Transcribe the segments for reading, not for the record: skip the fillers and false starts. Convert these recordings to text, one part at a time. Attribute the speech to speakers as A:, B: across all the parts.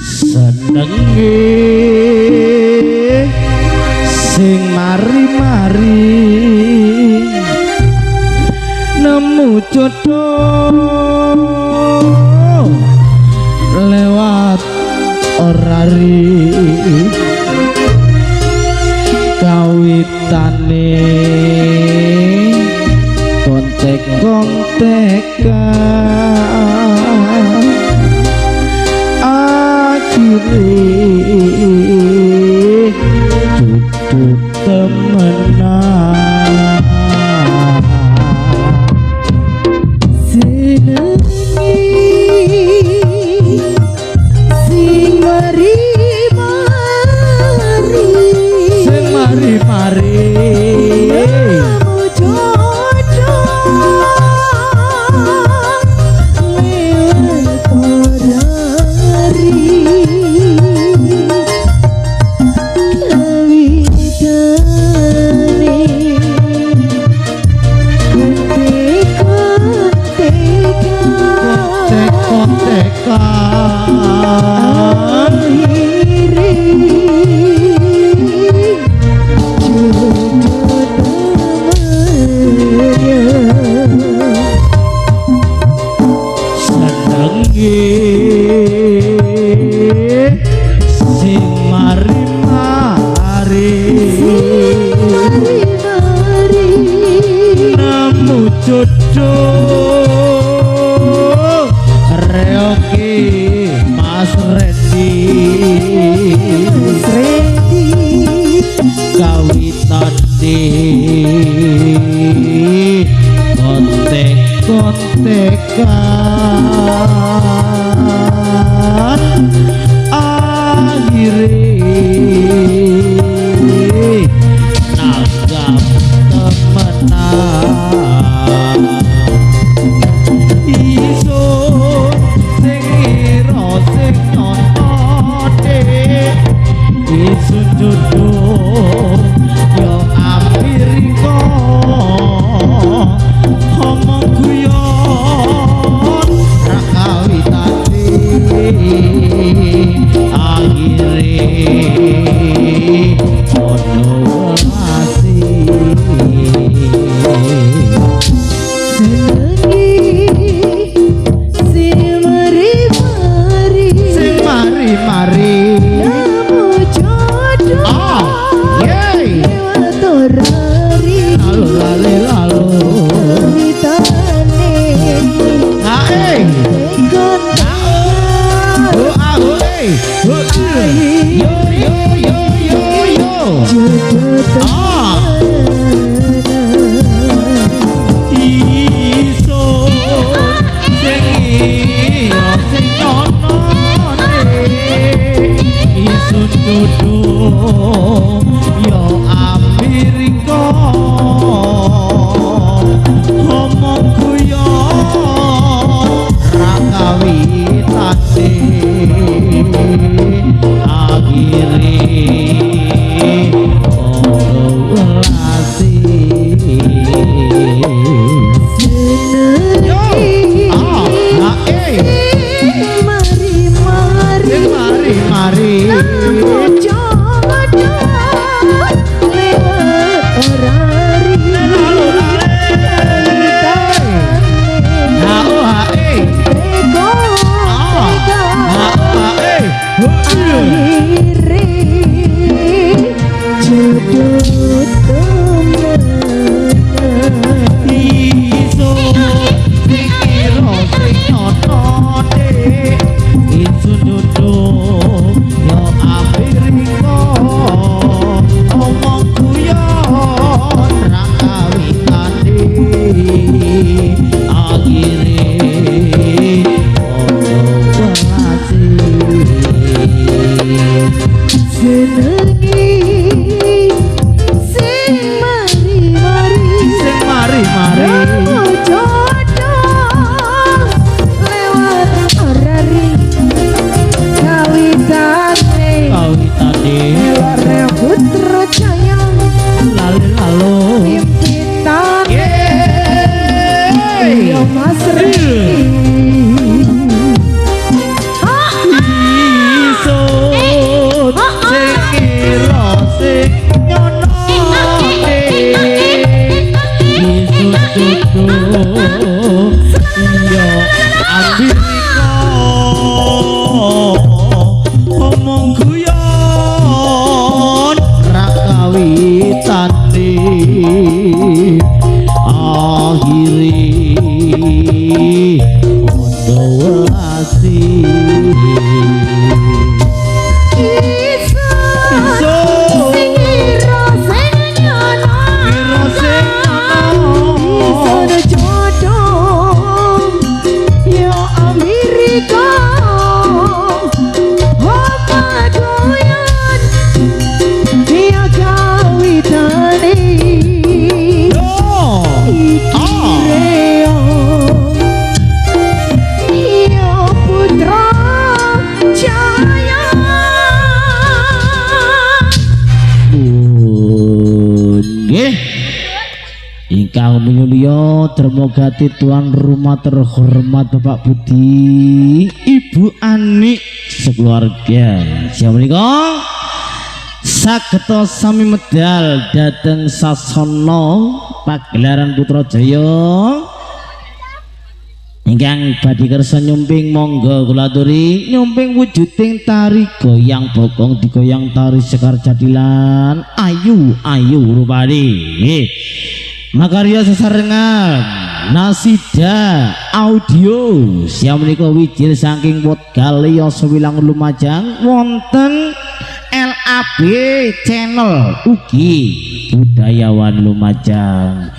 A: senenge sing mari-mari nemu jodoh lewat orari kawitane kontek-kontekan akhirnya duduk temenan
B: senengi sing mari-mari
A: jodoh reoke Mas Randy kawitane kontek-kontekan akhirnya nanggap temenan iso sing ira sing nontote iso jodoh yo amiriko omong guyon ra kawitane akhire ono mari
B: nemu jodoh lewat orari
A: lalu
B: kawitane
A: jodoh yo amiriko omong guyon ra kawitane akhire olasi mari Ingkang minulya Dermogati tuan rumah terhormat Bapak Budi, Ibu Ani sekeluarga. Menika sageta sami medal dhateng sasana pagelaran Putrajaya. Ingkang badhe kersa nyumping monggo kula aturi nyumping wujuding tari goyang bokong digoyang tari Sekar Jadilan ayu rupane. Makarya sesarengan Nasida audio siam menika wijil saking Wetgal Yasa Wilang Lumajang wonten LAB channel ugi Budayawan Lumajang.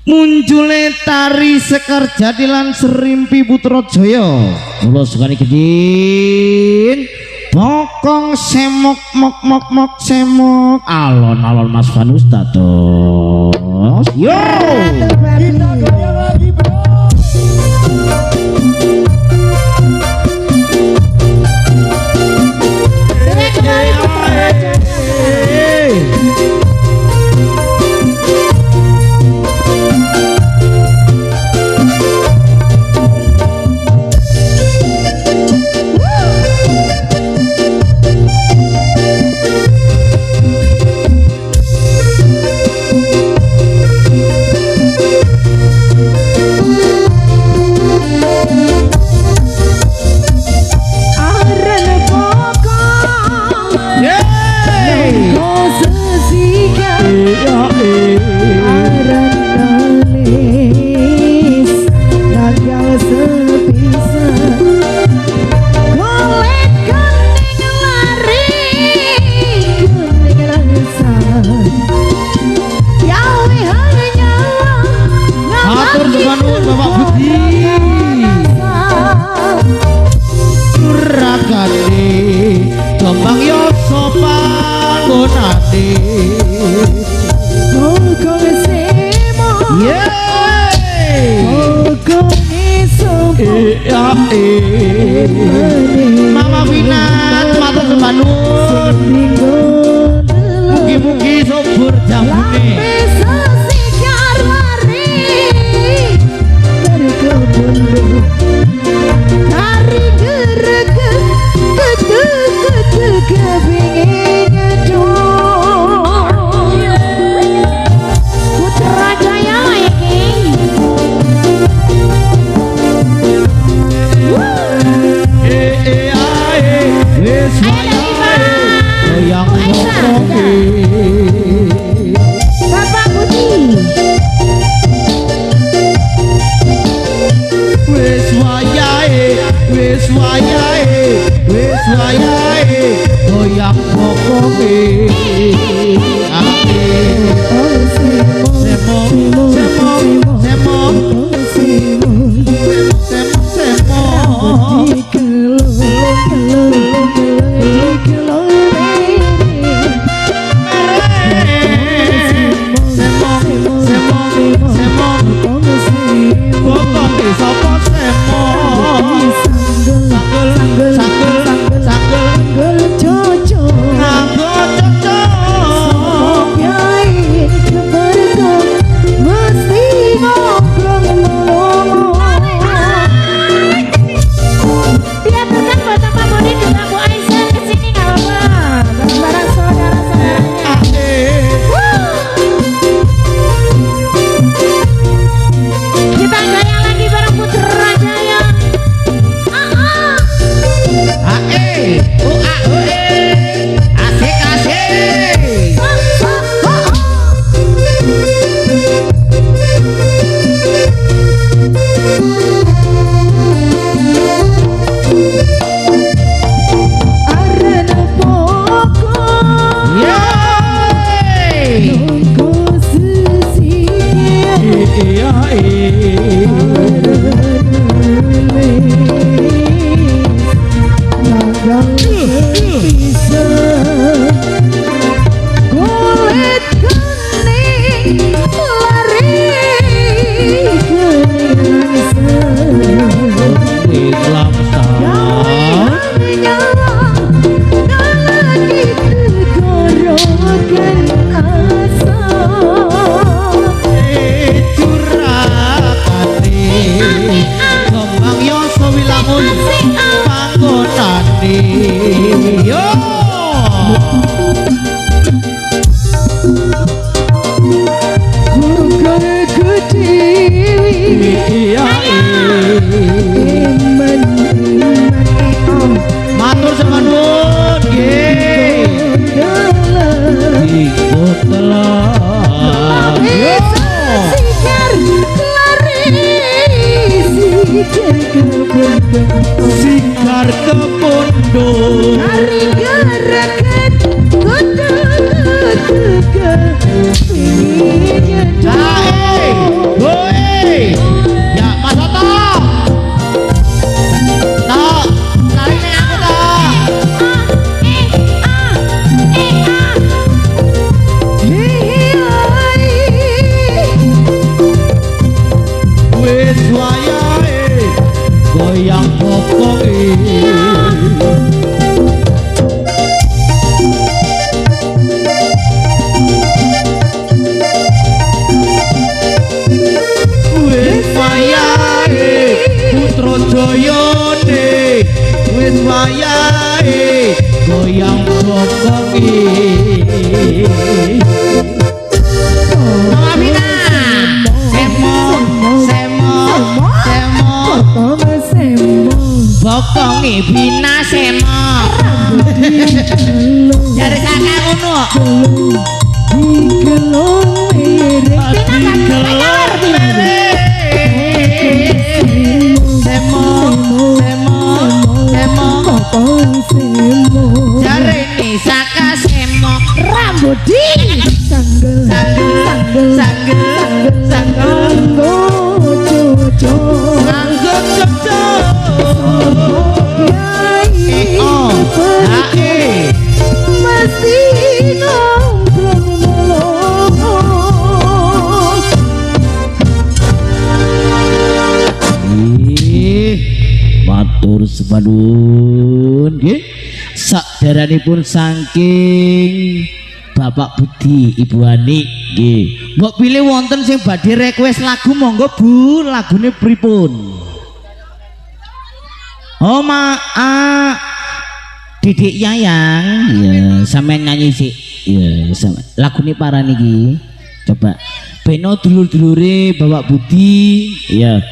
A: Munjule tari Sekar Jadilan Serimpi Putrajaya kula sekali gedhin bokong semok mok semok alon-alon Mas Vanus dados yo
B: kita goyang lagi bro.
A: Kembang Yasa panggonane
B: Bokong semok bokong semok
A: Mama Winat matur sembah nuwun mugi-mugi subur jamune
B: sesikar lari berkebun kari gereget kepingin ngedong Putrajaya iki
A: wis goyang bokong
B: Bapak Budi
A: wis wayahe goyang bokong
B: Dia bukan buat apa Budi juga
A: Yo.
B: Bukan dewi
A: Iya.
B: Iman
A: Matur semanun nggih. Ikut telah. Yo.
B: Sikar lari Sikar kebun
A: Sikar kepundung.
B: Hari gerakan Kudu Pinginnya
A: Jae. Woi. Ya Mas Oto. Tok. Tarik aku tok. Wis wayahe goyang pokoke. Wis wayahe putra jayane. Wis wayahe goyang pokoke. Mama Vina. Semo, semo, semo. Bokonge Vina semo. Jare kakak ngono. Semo, semo, semo. Jare ni saka semo.
B: Rambut di sanggel
A: Sanggel, sanggel, sanggel.
B: Cucu
A: Anggap cocok.
B: Kiai
A: Oh,
B: pergi
A: hae.
B: mesti nongkrong melong
A: Ih, matur sepadun nggih. Sakdaranipun saking Bapak Budi, Ibu Ani nggih. Mbok pilih wonten sing badhe request lagu monggo Bu, lagune pripun? Oh Didik Yayang, ya sampean nyanyi sih. Ya, lagune para niki. Coba beno dulur-dulure Bapak Budi, ya.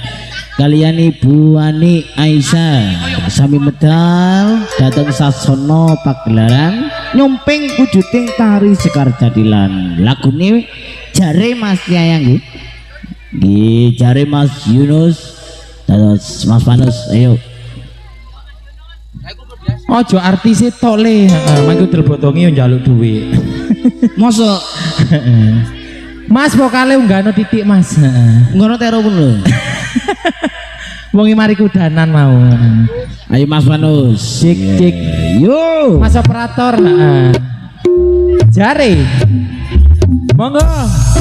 A: Kalian Ibu Ani Aisyah sami medal datang sasono pagelaran nyompeng wujuding tari Sekar Jadilan. Lagune jare Mas Yayang nggih. Nggih, jare Mas Yunus, terus Mas Panus, ayo.
C: Ojo artise tok le, mangko dilbotongi yo njaluk dhuwit.
A: Mosok
C: Mas vokale unggahno titik Mas.
A: ngono tero pun lho.
C: Wong mari kudanan mau.
A: Ayo Mas Panus.
C: Cik cik.
A: Yo.
C: Mas operator. Jare. Monggo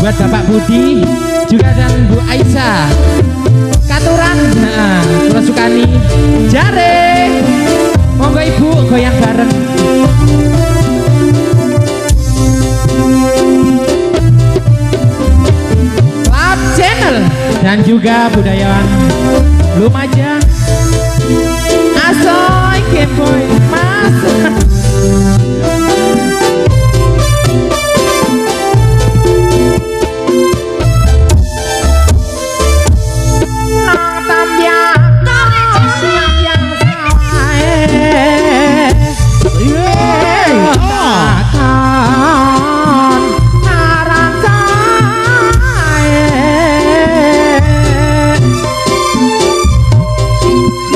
C: buat Bapak Budi juga dan Bu Aisyah. Katuran. Kula sukani. Jare. Monggo Ibu goyang bareng. Club Channel dan juga budayawan Lumajang. Asoy Kepoy Mas.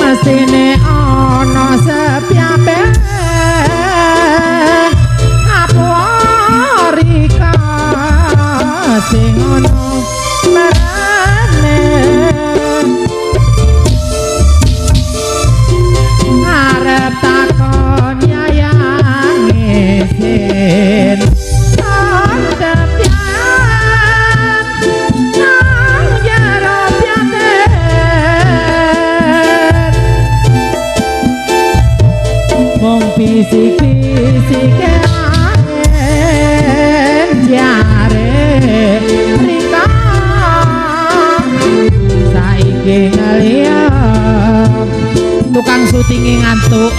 C: Mestine ana sepiape Afrika sing ana marane arep takon Yayang isin antepian nang jero piaten wong fisik-fisik angin jare rika saiki ngeliat tukang syutinge ngantuk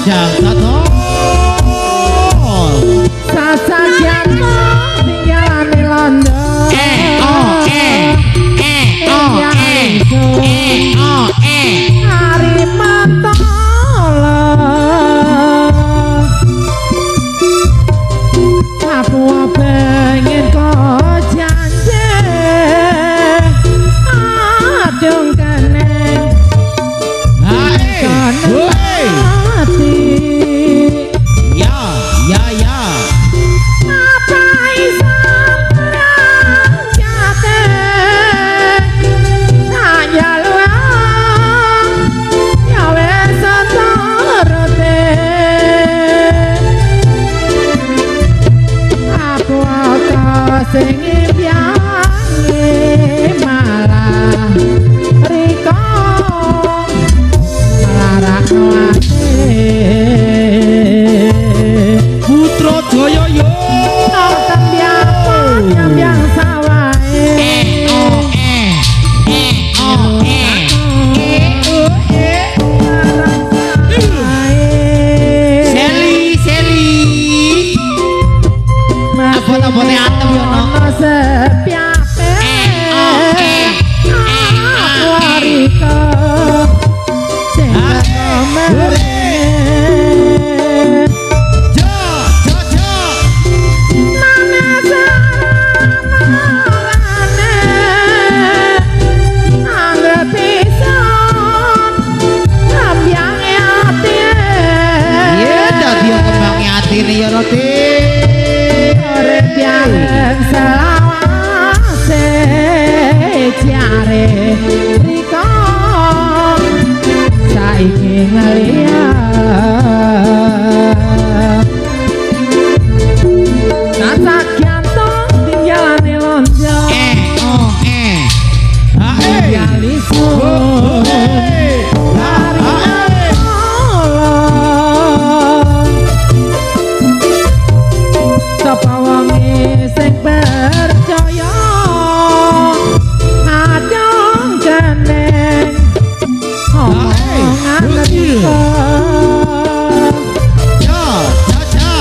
A: Panjang Sato.
B: Sasajan tinggalane londo hari mantolo aku pengen kau janji adung keneng hati
A: Ya, ya, ya.
B: apa isang perang jate hanya luang ya wes setorete aku sing impiane malah riko larakno ate
A: Putra Jaya yo.
B: Tembiang sawae
A: Seli, Seli. Apa-apane atem yo no.
B: sepiape aku riko sing merene
A: Jo, jo, jo. Iya, dadi yo kembange atine ya Roti.
B: Saiki ngeliat Nasak jantong tinggalane lonjo tinggali sun sapa wonge sing percaya adong keneng omongan letiko
A: Jo, jo, jo.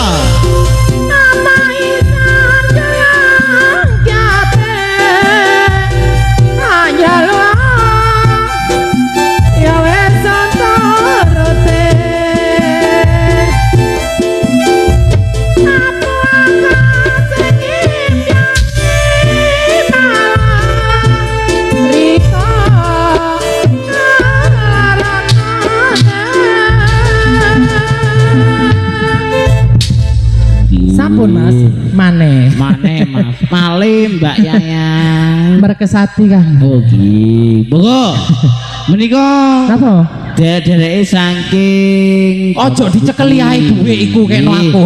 B: apa isan jayang jate hanya luang ya wes sontorete aku akan sing impiani malah riko sampun mas maneh
A: Mane Mas. Male Mbak Yayang.
B: berkesati kan
A: Oh gi. Bogo. Menika
B: apa
A: dereke saking
C: Ojo dicekeli ae duwe iku kekno aku.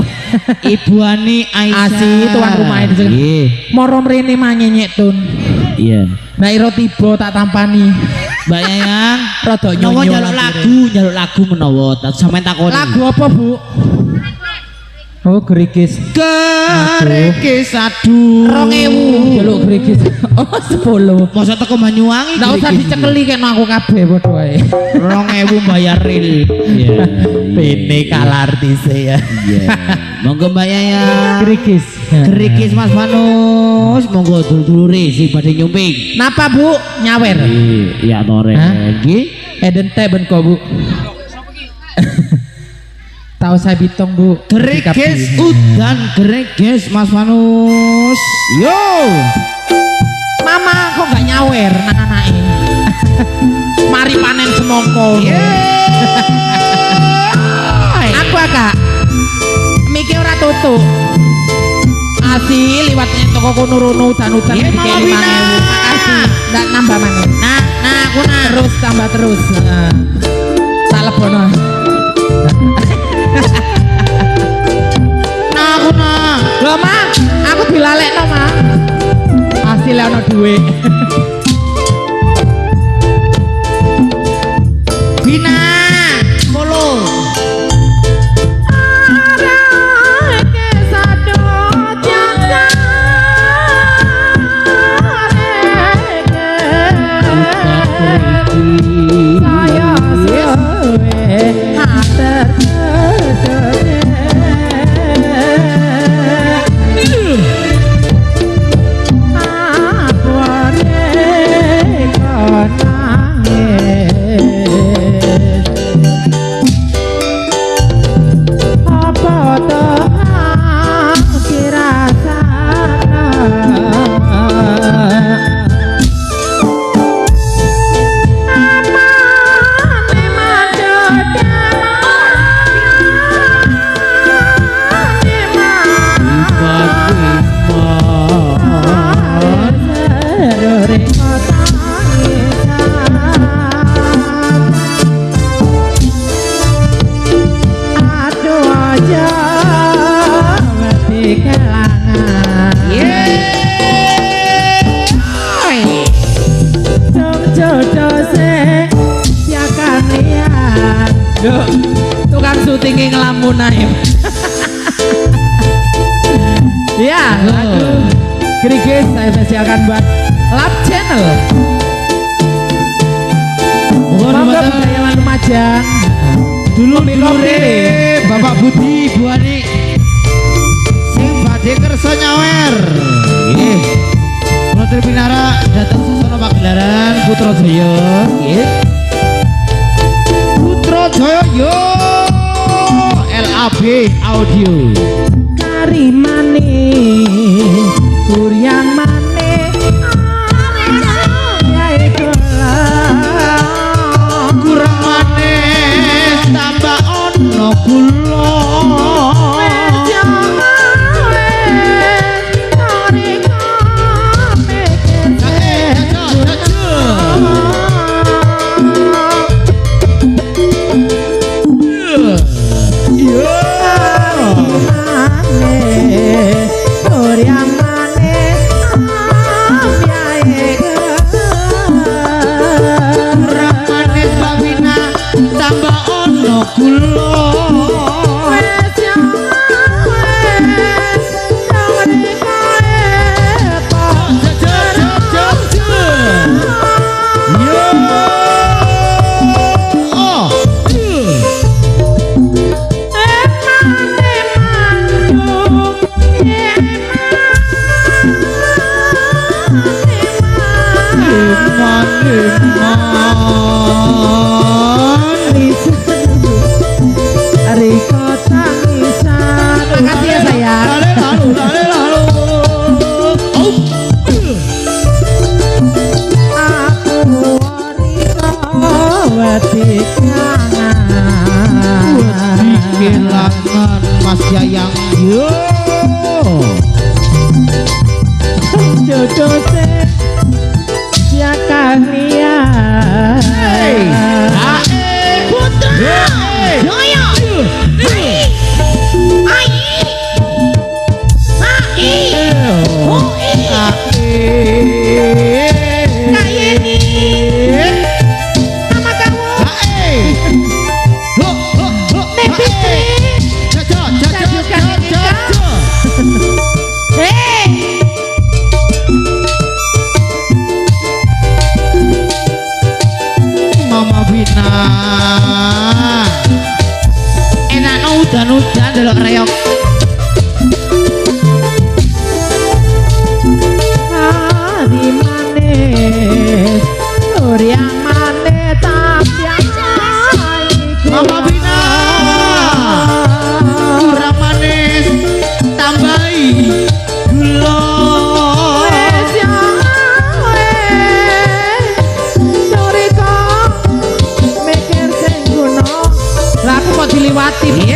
A: Ibuane Aisyah.
C: Asi tuan rumah dicekeli.
A: Nggih.
C: Moro mrene manyenyek tun.
A: Iya.
C: Nek ira tiba tak tampani.
A: Mbak Yayang,
C: Rada
A: menawa
C: nyonyo
A: njaluk lagu menawa sampean takoni.
C: Lagu apa, Bu? Oh, gerigis.
A: Gerikis aduh.
C: 2000 jaluk gerigis. Oh, 10.
A: Masa teko Banyuwangi.
C: Ndak usah
A: gerikis.
C: dicekeli kekno aku kabeh padha wae.
A: 2000 bayar ril. Iya.
C: Bene kalah artise ya.
A: Iya. Monggo Mbak Yayang.
C: Gerigis.
A: Gerikis Mas Manus, monggo dulure sing badhe nyumping.
C: Napa, Bu? Nyawer.
A: Iya, tore.
C: Hah?
A: Nggih.
C: Eden teh ben kok, Bu. Tahu saya bitong, Bu.
A: Gerikis udan gerikis Mas Manus. Yo.
C: Mama kok gak nyawer nang anake. Mari panen semongko. Aku Kak. Mikir ora tutuk. Asi liwat toko kono rono udan-udan
A: Iya,
C: dikek
A: Mama Wina.
C: 5.000. Makasih. Ndak nambah maneh.
A: Nah, aku
C: Terus tambah terus. Heeh. Tak lebono.
A: aku
C: Lho, Ma, aku dilalekno, Ma. Hasil ono duwe.
A: Bina Solo.
B: saya suwe hater Yuk, tukang syutingnya ngelamun aja. Ya, lagu Grigis saya spesialkan buat Lab Channel. Monggo Budayawan Lumajang.
A: Dulur-dulure Bapak Budi Bu Ani sing badhe kersa nyawer. Nggih. Kula Tripinara dateng Susono Pagelaran Putrajaya. Nggih. Putrajaya yo LAB Audio.
B: Kari mane kuryang mane yae kula
A: Kurang manis tambah ono kula.
B: Makasih ya sayang.
A: Kehilangan Mas Yayang yo
B: Jodoh ya kalian.
C: Putra Joyo Kayeni nama kamu Nepitri
A: Mama Bina enak udan-udan delok reok.
B: Hari manis yang manis tapi
A: Mama Bina kurang manis tambahi gula.
B: Laku kok diliwati.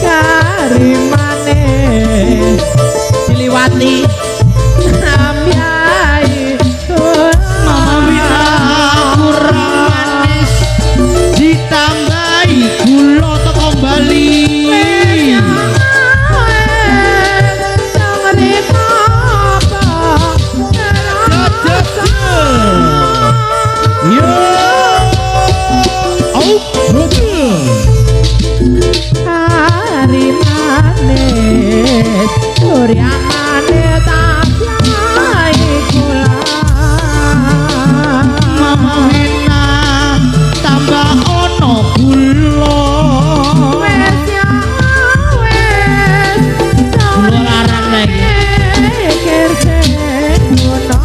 B: Kari manis diliwati. Amyai
A: Mama Bina kurang manis ditambahi gula teko Bali. Yo,
B: hari manis yang manis tapi kula.
A: Mama Bina tambah ono gula.
B: Wes ya wes
A: Gula larang lagi.
B: pikir senggono.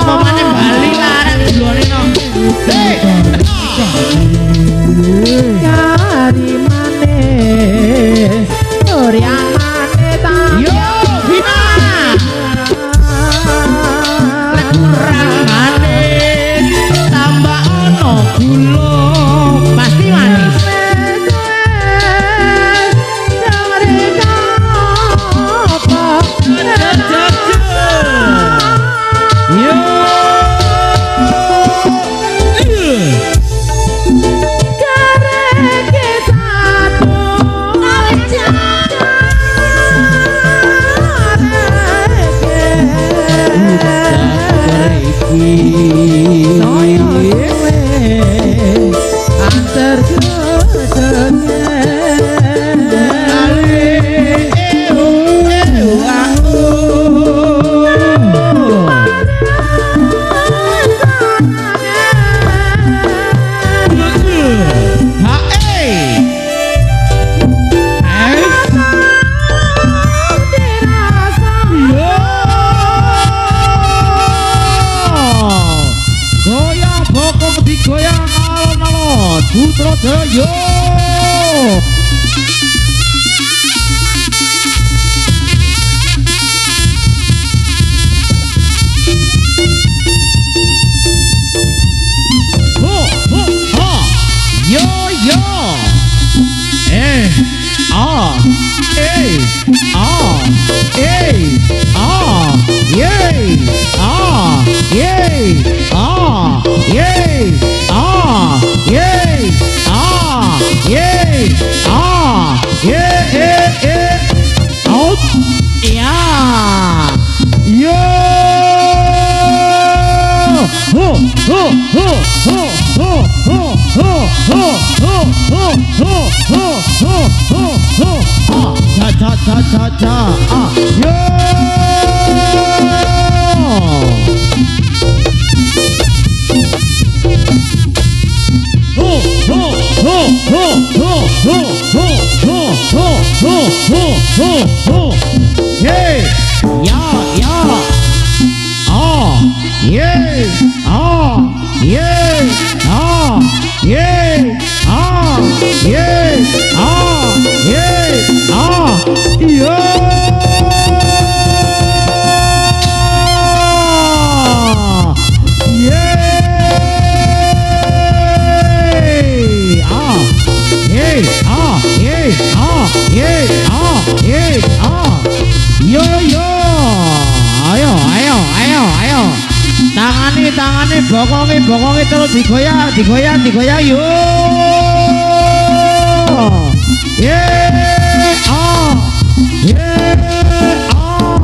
A: Apa maneh Bali larang gulane no.
B: Kari manis yang manis tapi
A: Yo, Bina. Kurang manis tambah ono gula. Pasti manis. Yo. Iki Putrajaya. Ho ho ha. Yo yo. Ah. Yay. Ah. Yay. Ah. Yay. Ah. Yay. Ah. Yay. Ah. Yay. Out. Yeah. Yo. Ho ho ho ho ho ho ho ho ho ho ho ho ho ho ho. Ah. Cha. Ah. Yo. Hey, yeah, ah, yeah, ah, yeah, ah, yeah, ah, yeah, ah, yeah, ah, Ayo. Tangani, bokongi terus digoyang yo. Yeah, ah, yeah, ah, yeah, ah,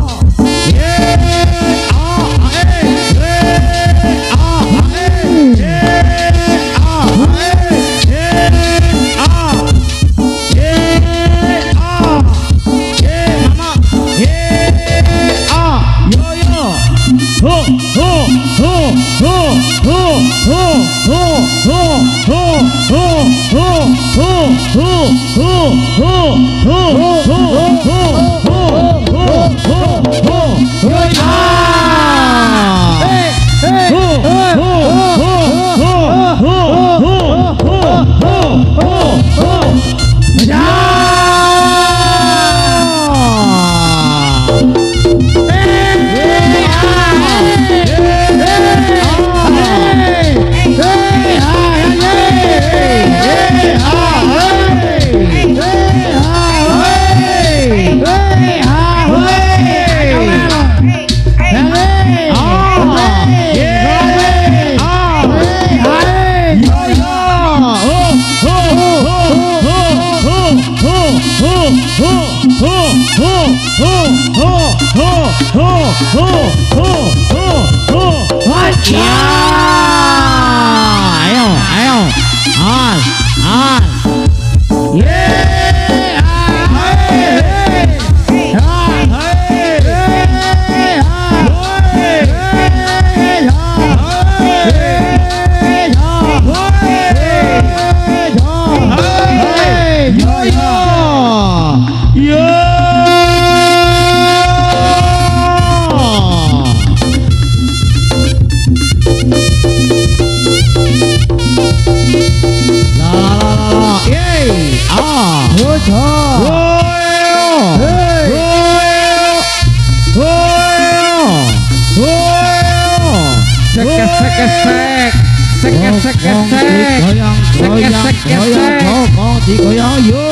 A: digoyang yo.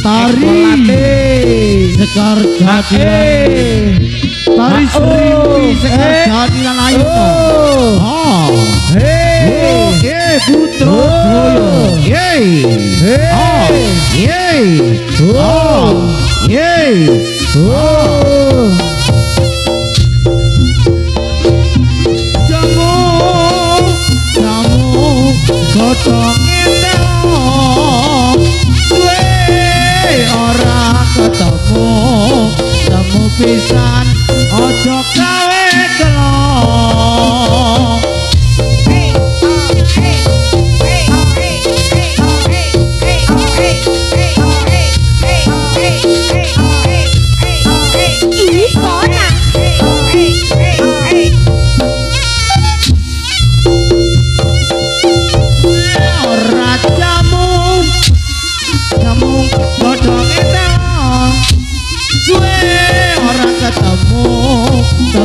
A: Tari sekar jadi, tari seribu sekar jadi lan ayo. Hey, Putrajaya. Jamu godhong ora ketemu pisan ojo gawe kelong.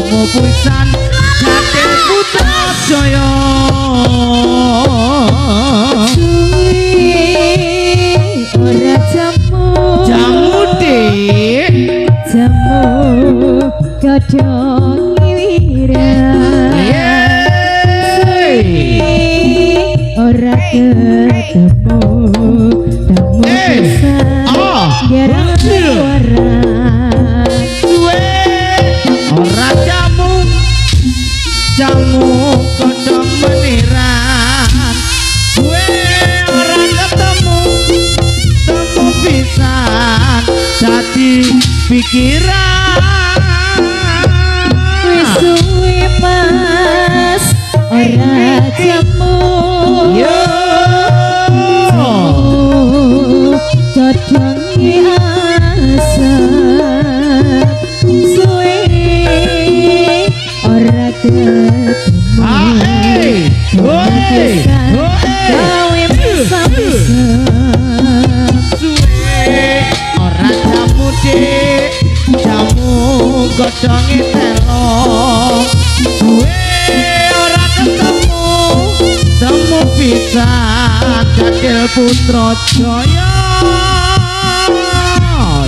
A: temu pisan jati putra jaya
B: ora jamu
A: Dik
B: jamu godhong wira ora ketemu tamu pisan jarang suara
A: ora jamu godhong meniran gue ora ketemu temu pisan dadi pikiran
B: wis suwe mas ora jamu
A: yo
B: godhong asam suwe ora ketemu gawe mesam-mesam
A: suwe ora jamu dik jamu godhonge telo suwe ora ketemu temu pisan jadil putra jaya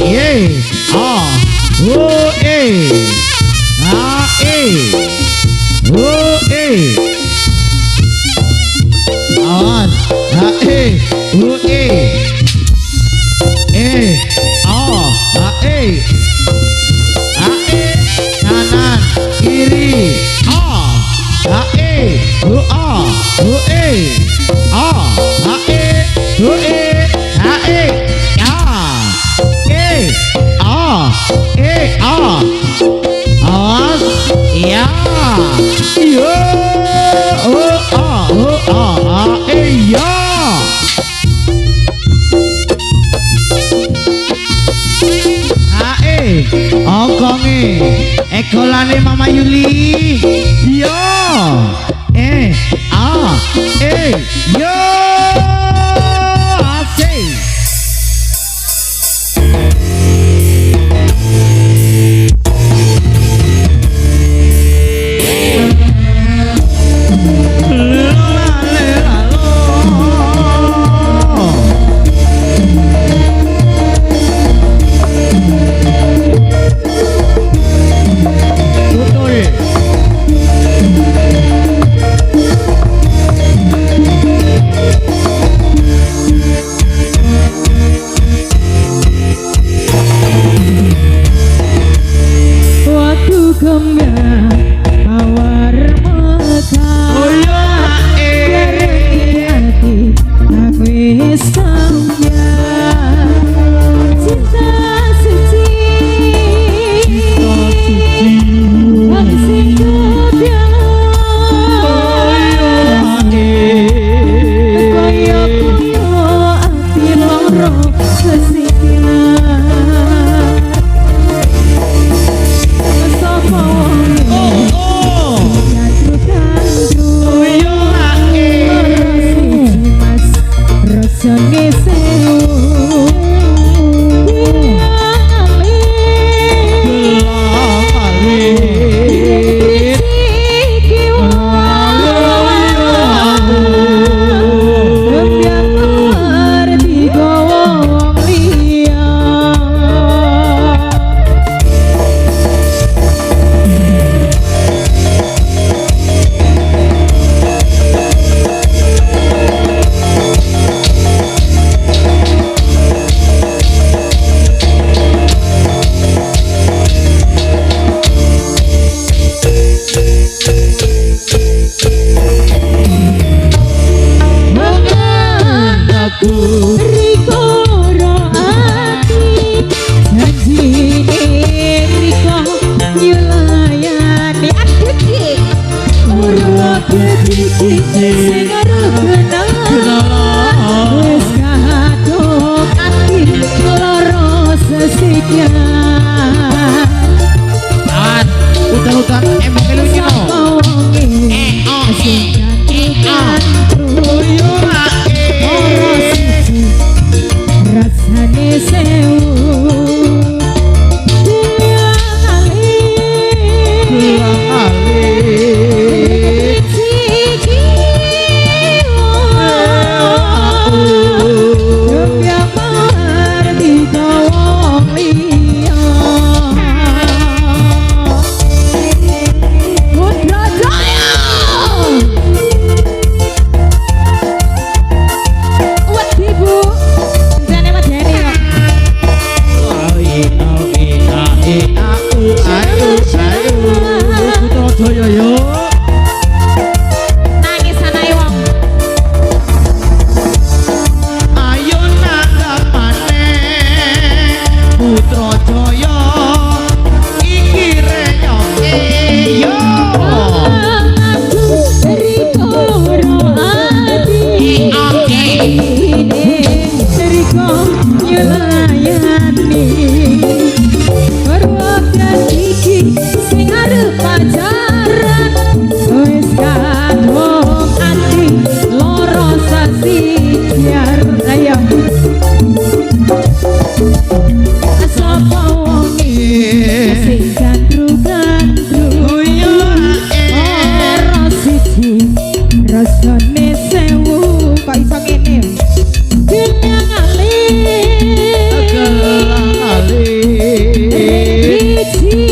A: ye ah oh ah oh awas ha oh kanan kiri awas ya yo ya ongkonge ekolane Mama Yuli yo yo asik
B: Sewu
C: Ayo yuk.
B: Nangis anae wong.
C: Ayo nanggap maneh Putra Jaya iki reyoke yo.
B: Aku rikoro ati.
C: Oke.
B: Riko nyelayani. Perwakilan iki sing arep pacaran. Wis kadung ati loro sasijar. Ayo. Sapa wong sing gandru-gandru. Ora siji rasane sewu kok iso ngene. Kenyang alih.
C: Gelang alih.
B: Iki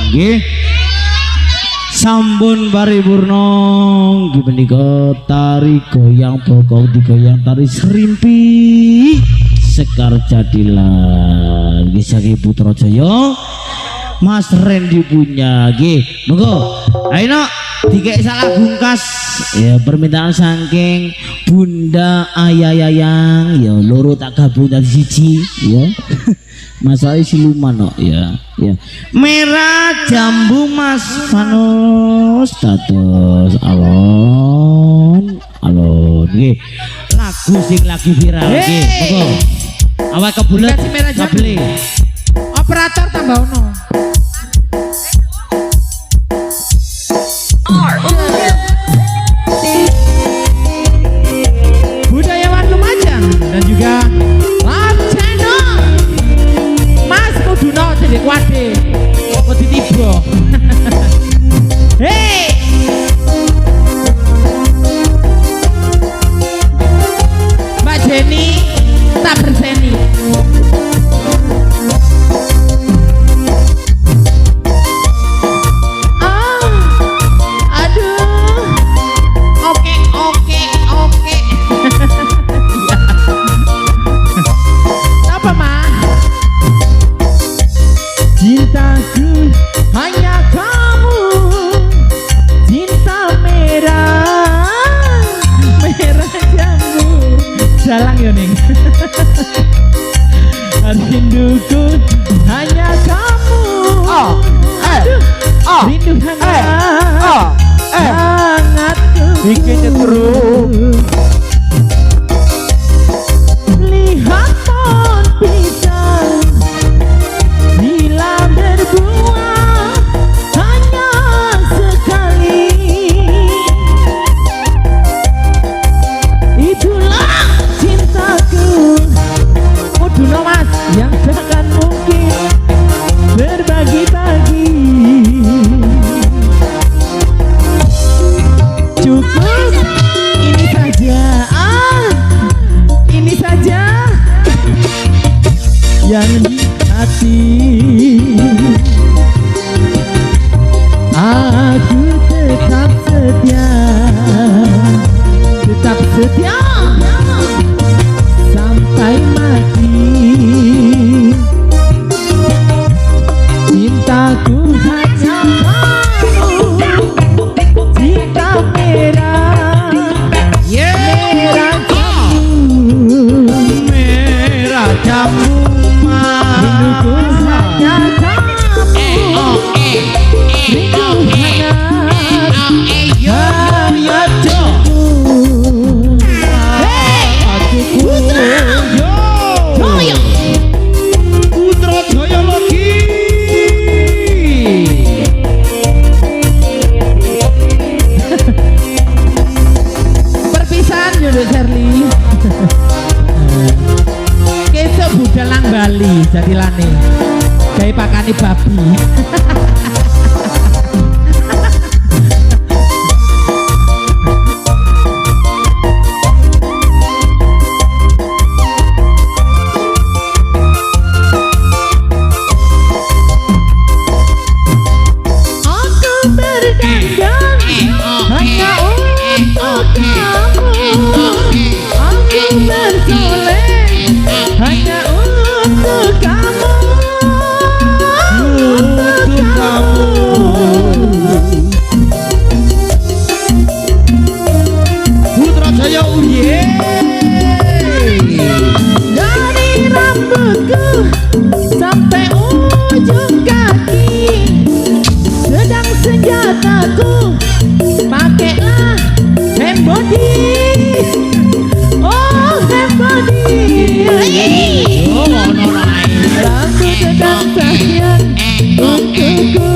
A: Nggih. Sampun paripurna nggih menika tari goyang bokong digoyang tari serimpi Sekar Jadilan nggih saking Putra Jaya Mas Randy punya nggih. Monggo ayo dikek salah bungkas ya permintaan saking Bunda Ayayayang ya loro tak gabung dadi siji ya. Masalah siluman no ya ya merah jambu Mas Vanus dados alon alon nggih lagu sing lagi viral nggih monggo awak kebulet
C: Dikasih merah jambu.
A: kabeli
C: Operator tambah ono. Budayawan Lumajang dan juga Pak Channel Mas Kuduno jadi kuade Kudu tiba. Hei Mbak Jenny tak berseni. Cintaku hanya kamu, cinta merah, merah jambu. Jalang ya ning. Rinduku hanya kamu. Rindu hangatku. Bikin terus. Lihat pohon pisang. Bila berbuah hanya sekali, itulah cintaku. Kuduno Mas yang takkan mungkin berbagi-bagi. Cukup
B: aku pakailah hand body. Oh hand body.
A: Oh ono rai.
B: Aku sedang sayang untukku.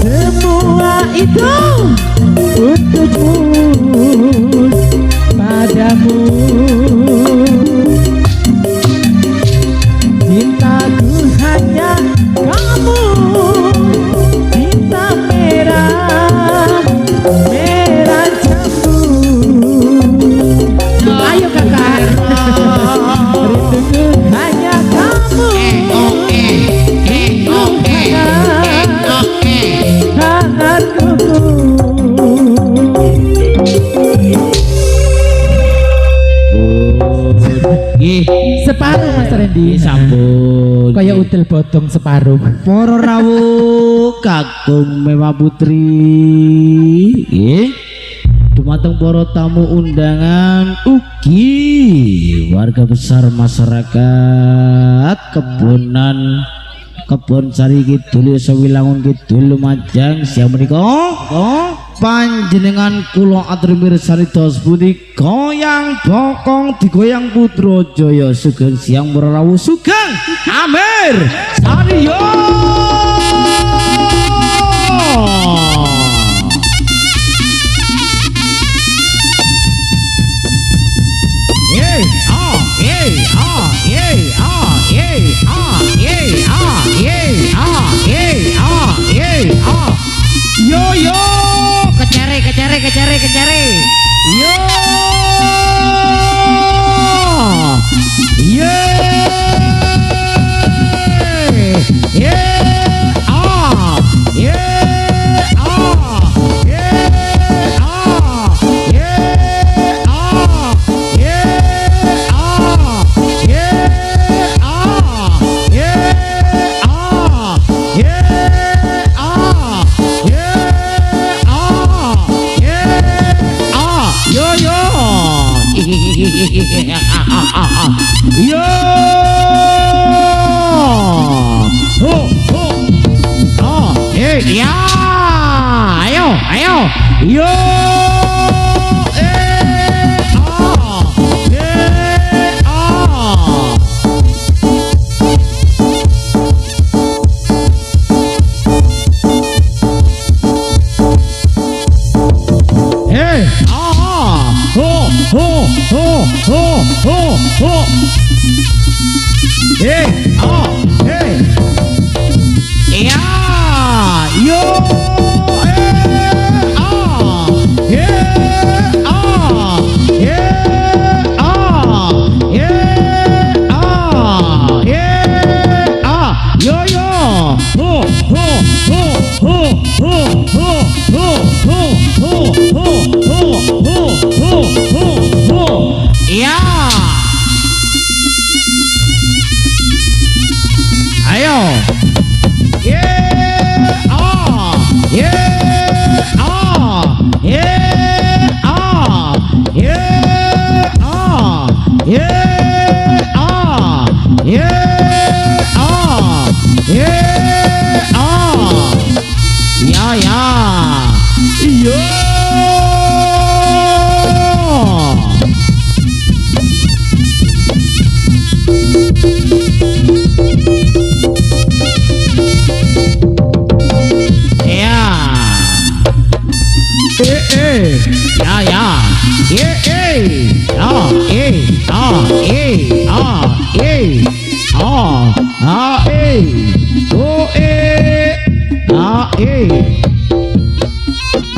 B: Semua itu untukmu, padamu. Cintaku hanya kamu, cinta merah, merah jambu. Ayo kakak, rinduku hanya kamu, hangatku.
A: Nggih,
B: Separuh Mas Randy.
A: sampun.
B: Kayak udel bodong separuh.
A: Para rawuh kakung Mema Putri. Nggih. Dumateng para tamu undangan ugi warga besar masyarakat Kebon Sari Kidul Sawilangun Kidul Lumajang siang menika panjenengan kula aturi mirsani dos pundi goyang bokong digoyang Putra Jaya sugeng siang para rawuh sugeng Amir Sariyo. Yo yo kecere yo yo ho ho ya ayo yo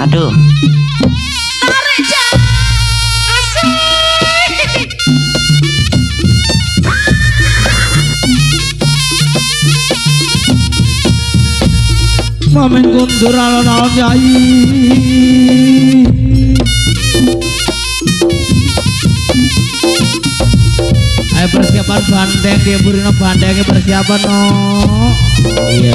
D: Aduh.
A: Mamen kundur alon-alon yai. Ayo persiapan bandeng dia burino bandengnya persiapan no. Iya.